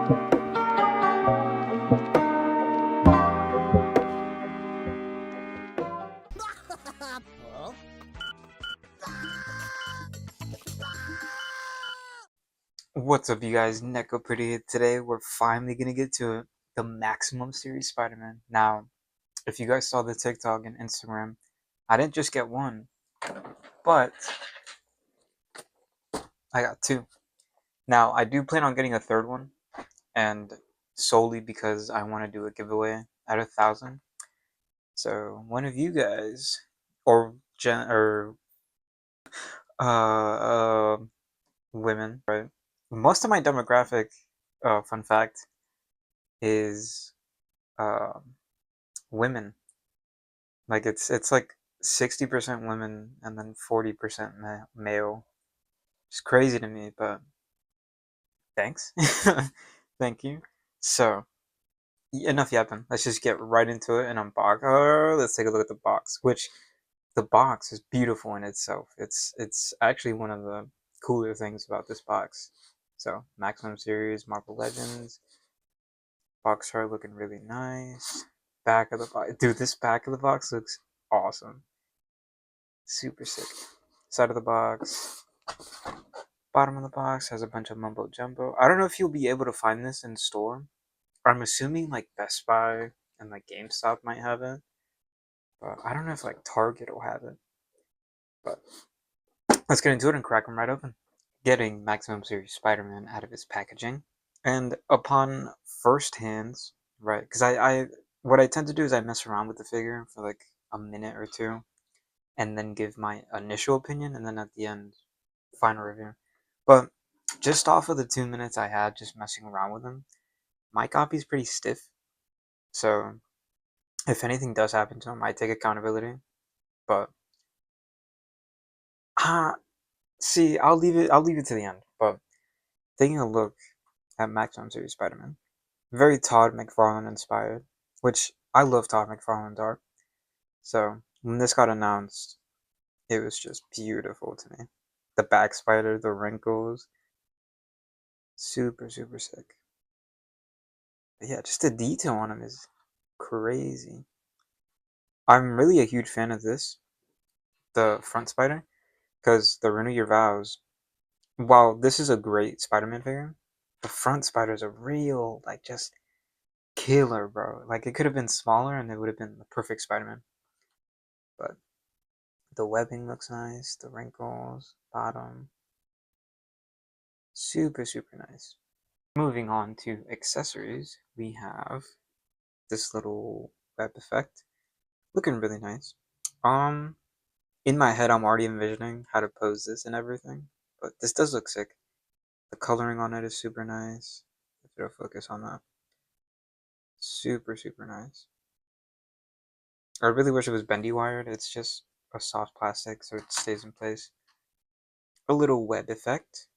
What's up, you guys? Neko Pretty here. Today, we're finally gonna get to it. The Maximum Series Spider-Man. Now, if you guys saw the TikTok and Instagram, I didn't just get one, but I got two. Now, I do plan on getting a third one, and solely because I want to do a giveaway at 1,000. So, one of you guys, or uh, uh, women, right? Most of my demographic, fun fact, is uh, women. Like it's like 60% women and then 40% male. It's crazy to me, but thanks. Thank you. So, enough yapping. Let's just get right into it and unbox. Let's take a look at the box, which the box is beautiful in itself. It's actually one of the cooler things about this box. So, Maximum Series, Marvel Legends, box art looking really nice. Back of the box. Dude, this back of the box looks awesome. Super sick. Side of the box. Bottom of the box has a bunch of mumbo jumbo. I don't know if you'll be able to find this in store. I'm assuming like Best Buy and like GameStop might have it. But I don't know if like Target will have it. But let's get into it and crack them right open. Getting Maximum Series Spider-Man out of his packaging. And upon first hands, right, because what I tend to do is I mess around with the figure for like a minute or two and then give my initial opinion and then at the end, final review. But just off of the 2 minutes I had just messing around with them, my copy's pretty stiff. So if anything does happen to him, I take accountability. But see, I'll leave it to the end. But taking a look at Maximum Series Spider-Man, very Todd McFarlane inspired, which I love Todd McFarlane's art. So when this got announced, it was just beautiful to me. The back spider, the wrinkles, super super sick. But yeah, just the detail on him is crazy. I'm really a huge fan of this, the front spider, because the Renew Your Vows, while this is a great Spider-Man figure, the front spider is a real, like, just killer, bro. Like, it could have been smaller and it would have been the perfect Spider-Man. But the webbing looks nice, the wrinkles, bottom, super, super nice. Moving on to accessories, we have this little web effect, looking really nice. In my head, I'm already envisioning how to pose this and everything, but this does look sick. The coloring on it is super nice. If it'll focus on that. Super, super nice. I really wish it was bendy wired. It's just a soft plastic, so it stays in place. A little web effect.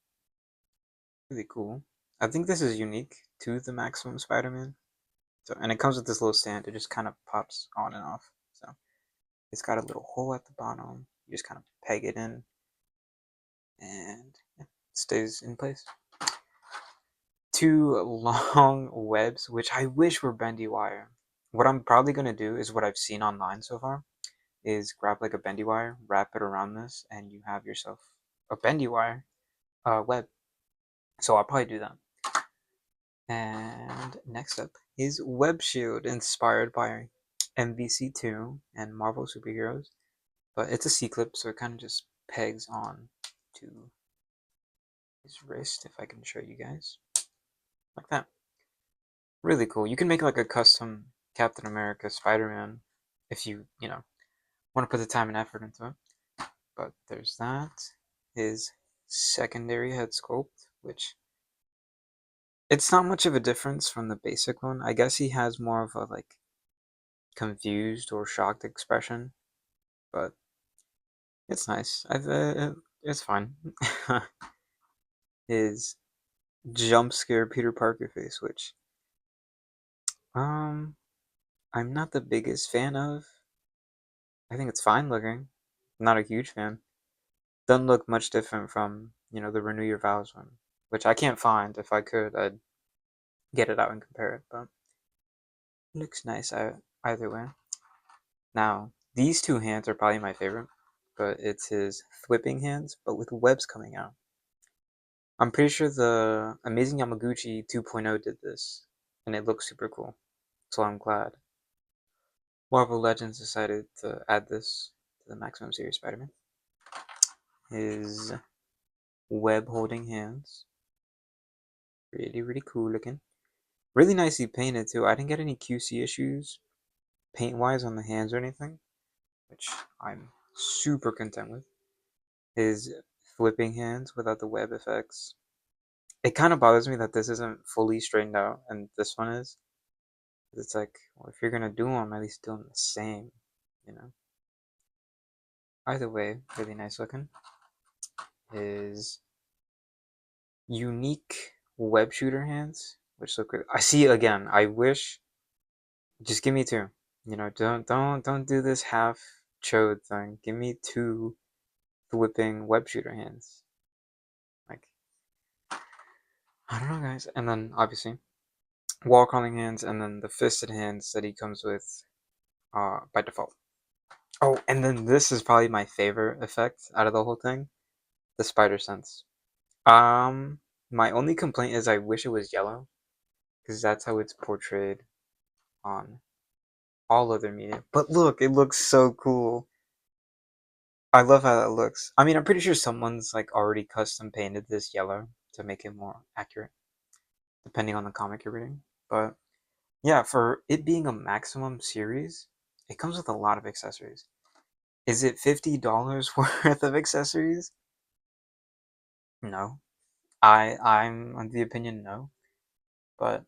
Really cool. I think this is unique to the Maximum Spider-Man. So, and it comes with this little stand. It just kind of pops on and off. So it's got a little hole at the bottom. You just kind of peg it in, and yeah, it stays in place. Two long webs, which I wish were bendy wire. What I'm probably going to do is what I've seen online so far, is grab like a bendy wire, wrap it around this, and you have yourself a bendy wire web. So I'll probably do that. And next up is Web Shield, inspired by MVC2 and Marvel superheroes. But it's a C-clip, so it kind of just pegs on to his wrist, if I can show you guys. Like that. Really cool. You can make like a custom Captain America Spider-Man if you want to put the time and effort into it. But there's that. His secondary head sculpt, which it's not much of a difference from the basic one. I guess he has more of a like confused or shocked expression, but it's nice. It's fine. His jump scare Peter Parker face, which um I'm not the biggest fan of. I think it's fine looking. I'm not a huge fan. Doesn't look much different from the Renew Your Vows one, which I can't find. If I could, I'd get it out and compare it, but it looks nice either way. Now, these two hands are probably my favorite, but it's his whipping hands, but with webs coming out. I'm pretty sure the Amazing Yamaguchi 2.0 did this, and it looks super cool. So I'm glad Marvel Legends decided to add this to the Maximum Series Spider-Man. His web holding hands. Really, really cool looking. Really nicely painted too. I didn't get any QC issues paint-wise on the hands or anything, which I'm super content with. His flipping hands without the web effects. It kind of bothers me that this isn't fully straightened out and this one is. It's like, well, if you're gonna do them, at least do them the same, you know? Either way, really nice looking. His unique web shooter hands, which look good. I see again. I wish, just give me two. You know, don't do this half chode thing. Give me two whipping web shooter hands. Like, I don't know, guys. And then obviously wall crawling hands, and then the fisted hands that he comes with by default. Oh, and then this is probably my favorite effect out of the whole thing, the spider sense. My only complaint is I wish it was yellow, because that's how it's portrayed on all other media. But look, it looks so cool. I love how that looks. I mean, I'm pretty sure someone's like already custom painted this yellow to make it more accurate, depending on the comic you're reading. But yeah, for it being a maximum series, it comes with a lot of accessories. Is it $50 worth of accessories? No. I'm of the opinion no, but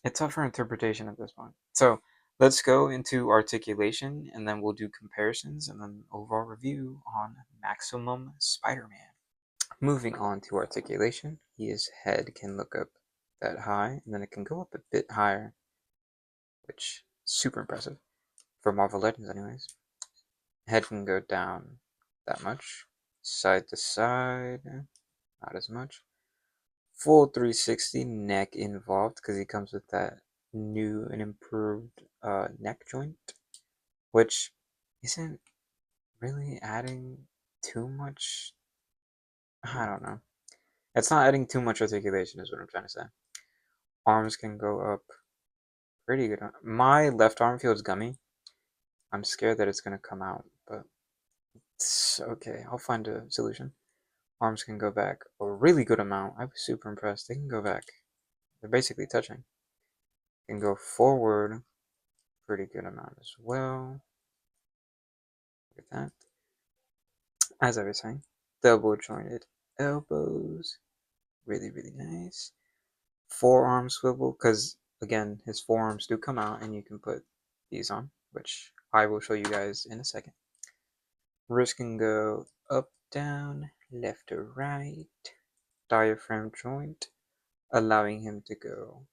it's up for interpretation at this point. So let's go into articulation and then we'll do comparisons and then overall review on Maximum Spider-Man. Moving on to articulation, his head can look up that high and then it can go up a bit higher, which is super impressive for Marvel Legends anyways. Head can go down that much, side to side, not as much. Full 360 neck involved because he comes with that new and improved neck joint, which isn't really adding too much. I don't know. It's not adding too much articulation, is what I'm trying to say. Arms can go up pretty good. My left arm feels gummy. I'm scared that it's gonna come out, but it's okay. I'll find a solution. Arms can go back a really good amount. I was super impressed. They can go back. They're basically touching. Can go forward pretty good amount as well. Look at that. As I was saying, double jointed elbows. Really, really nice. Forearm swivel, because again, his forearms do come out and you can put these on, which I will show you guys in a second. Wrist can go up, down, left or right. Diaphragm joint, allowing him to go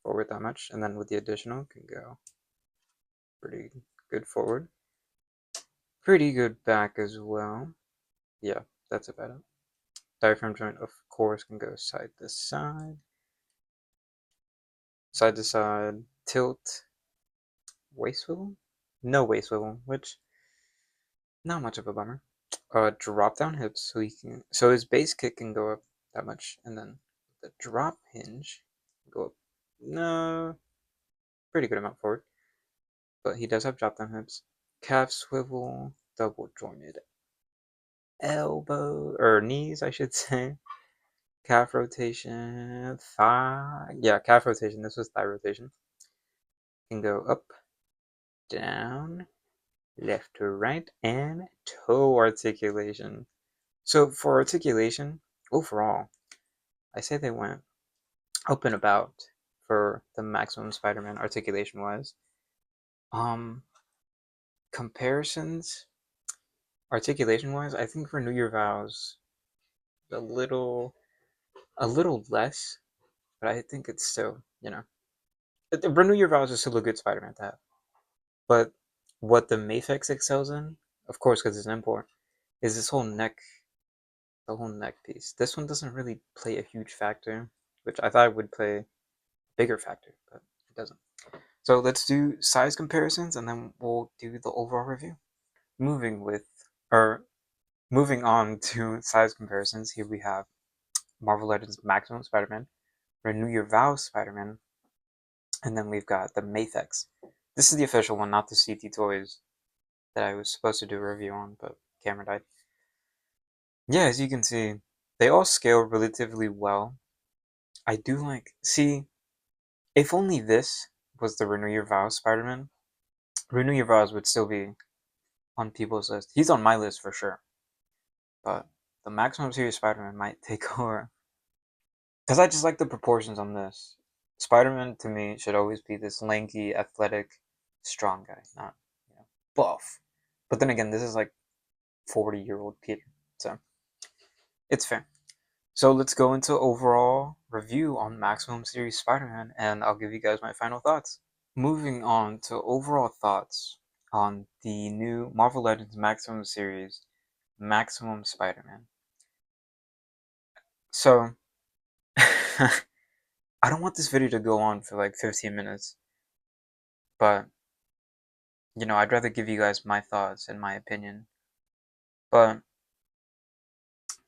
forward that much, and then with the additional can go pretty good forward. Pretty good back as well. Yeah, that's about it. Diaphragm joint, of course, can go side to side. Side to side, tilt, waist swivel? No waist swivel, which not much of a bummer. Drop down hips, so his base kick can go up that much, and then the drop hinge can go up no pretty good amount forward. But he does have drop down hips. Calf swivel, double jointed elbow or knees, I should say. Calf rotation, thigh. Yeah, calf rotation. This was thigh rotation. Can go up, down, left to right, and toe articulation. So for articulation, overall, I say they went up and about for the Maximum Spider-Man articulation wise. Comparisons, articulation wise, I think for New Year Vows, a little less, but I think it's still, Renew Your Vows is still a good Spider-Man to have. But what the Mafex excels in, of course, because it's an import, is this whole neck, the whole neck piece. This one doesn't really play a huge factor, which I thought it would play bigger factor, but it doesn't. So let's do size comparisons and then we'll do the overall review. Moving with, or moving on to size comparisons, here we have Marvel Legends Maximum Spider-Man, Renew Your Vows Spider-Man, and then we've got the Mafex. This is the official one, not the CT Toys that I was supposed to do a review on, but camera died. Yeah, as you can see, they all scale relatively well. I do like, see, if only this was the Renew Your Vows Spider-Man, Renew Your Vows would still be on people's list. He's on my list for sure. But the Maximum Series Spider-Man might take over. Because I just like the proportions on this. Spider-Man, to me, should always be this lanky, athletic, strong guy, not, buff. But then again, this is like 40-year-old Peter. So, it's fair. So let's go into overall review on Maximum Series Spider-Man, and I'll give you guys my final thoughts. Moving on to overall thoughts on the new Marvel Legends Maximum Series Maximum Spider-Man. So, I don't want this video to go on for like 15 minutes, but, I'd rather give you guys my thoughts and my opinion. But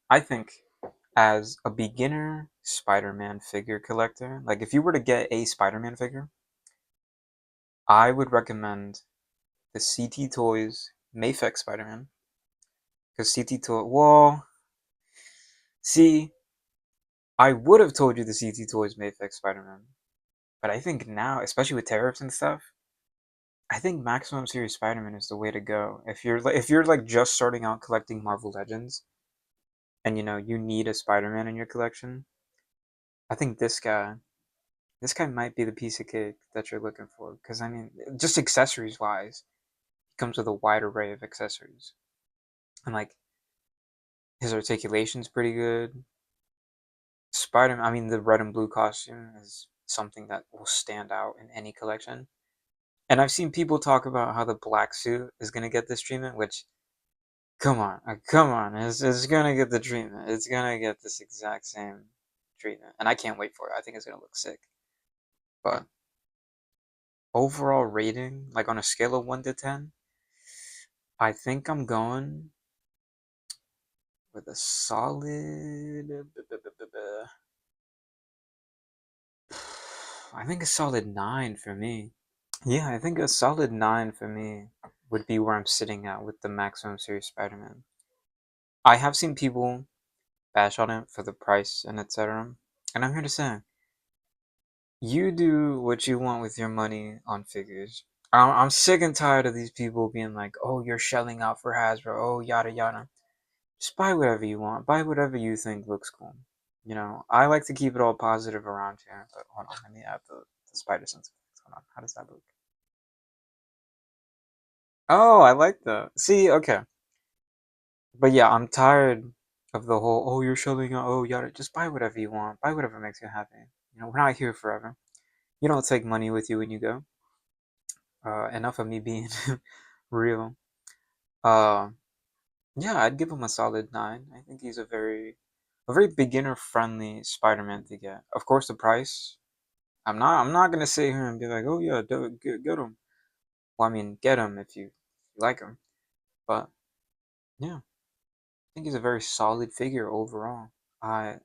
I think as a beginner Spider-Man figure collector, like if you were to get a Spider-Man figure, I would recommend the CT Toys Mafex Spider-Man. Because CT Toy, well, see, I would have told you the CT Toys Mafex Spider-Man, but I think now, especially with tariffs and stuff, I think Maximum Series Spider-Man is the way to go. If you're like just starting out collecting Marvel Legends, and you need a Spider-Man in your collection, I think this guy might be the piece of cake that you're looking for. Because I mean, just accessories wise, he comes with a wide array of accessories, and like his articulation's pretty good. Spider-Man, I mean, the red and blue costume is something that will stand out in any collection. And I've seen people talk about how the black suit is gonna get this treatment, which, come on, it's gonna get the treatment. It's gonna get this exact same treatment, and I can't wait for it. I think it's gonna look sick. But overall rating, like on a scale of 1 to 10, I think I'm going with a solid. I think a solid 9 for me. Yeah, I think a solid 9 for me would be where I'm sitting at with the Maximum Series Spider-Man. I have seen people bash on it for the price and etc. And I'm here to say, you do what you want with your money on figures. I'm sick and tired of these people being like, oh, you're shelling out for Hasbro, oh, yada yada. Just buy whatever you want. Buy whatever you think looks cool. I like to keep it all positive around here. But hold on, let me add the spider sense effects. Hold on, how does that look? Oh, I like that. See, okay. But yeah, I'm tired of the whole, oh, you're shelling out, oh, yada. Just buy whatever you want. Buy whatever makes you happy. We're not here forever. You don't take money with you when you go. Enough of me being real. Uh, yeah, I'd give him a solid 9. I think he's a very beginner-friendly Spider-Man to get. Of course, the price. I'm not gonna sit here and be like, oh yeah, get him. Well, I mean, get him if you like him. But yeah, I think he's a very solid figure overall. I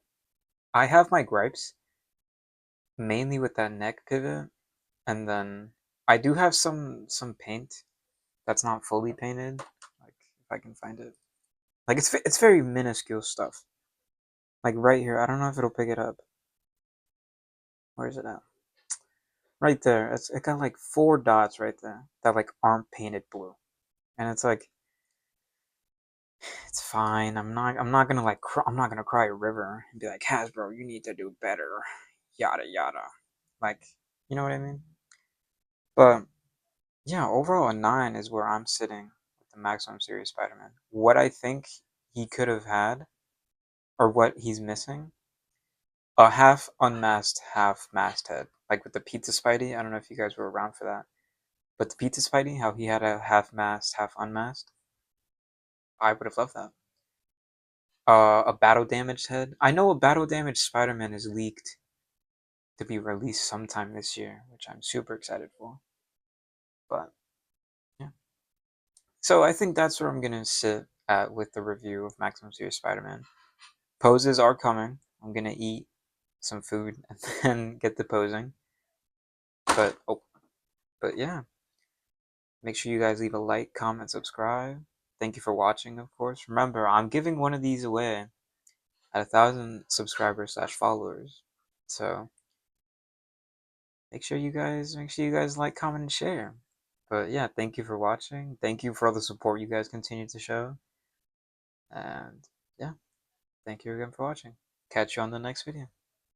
I have my gripes mainly with that neck pivot, and then I do have some paint that's not fully painted. Like if I can find it, like it's very minuscule stuff. Like right here, I don't know if it'll pick it up. Where is it at? Right there. It got like 4 dots right there that like aren't painted blue, and it's like it's fine. I'm not gonna like I'm not gonna cry a river and be like Hasbro, you need to do better, yada yada. Like you know what I mean? But yeah, overall a 9 is where I'm sitting with the Maximum Series Spider-Man. What I think he could have had, or what he's missing, a half unmasked, half masked head. Like with the Pizza Spidey, I don't know if you guys were around for that. But the Pizza Spidey, how he had a half masked, half unmasked, I would have loved that. A battle damaged head. I know a battle damaged Spider-Man is leaked to be released sometime this year, which I'm super excited for. But yeah. So I think that's where I'm gonna sit at with the review of Maximum Series Spider-Man. Poses are coming. I'm gonna eat some food and then get the posing. But yeah, make sure you guys leave a like, comment, subscribe. Thank you for watching, of course. Remember, I'm giving one of these away at 1,000 subscribers / followers. So make sure you guys like, comment, and share. But yeah, thank you for watching. Thank you for all the support you guys continue to show. And yeah, thank you again for watching. Catch you on the next video.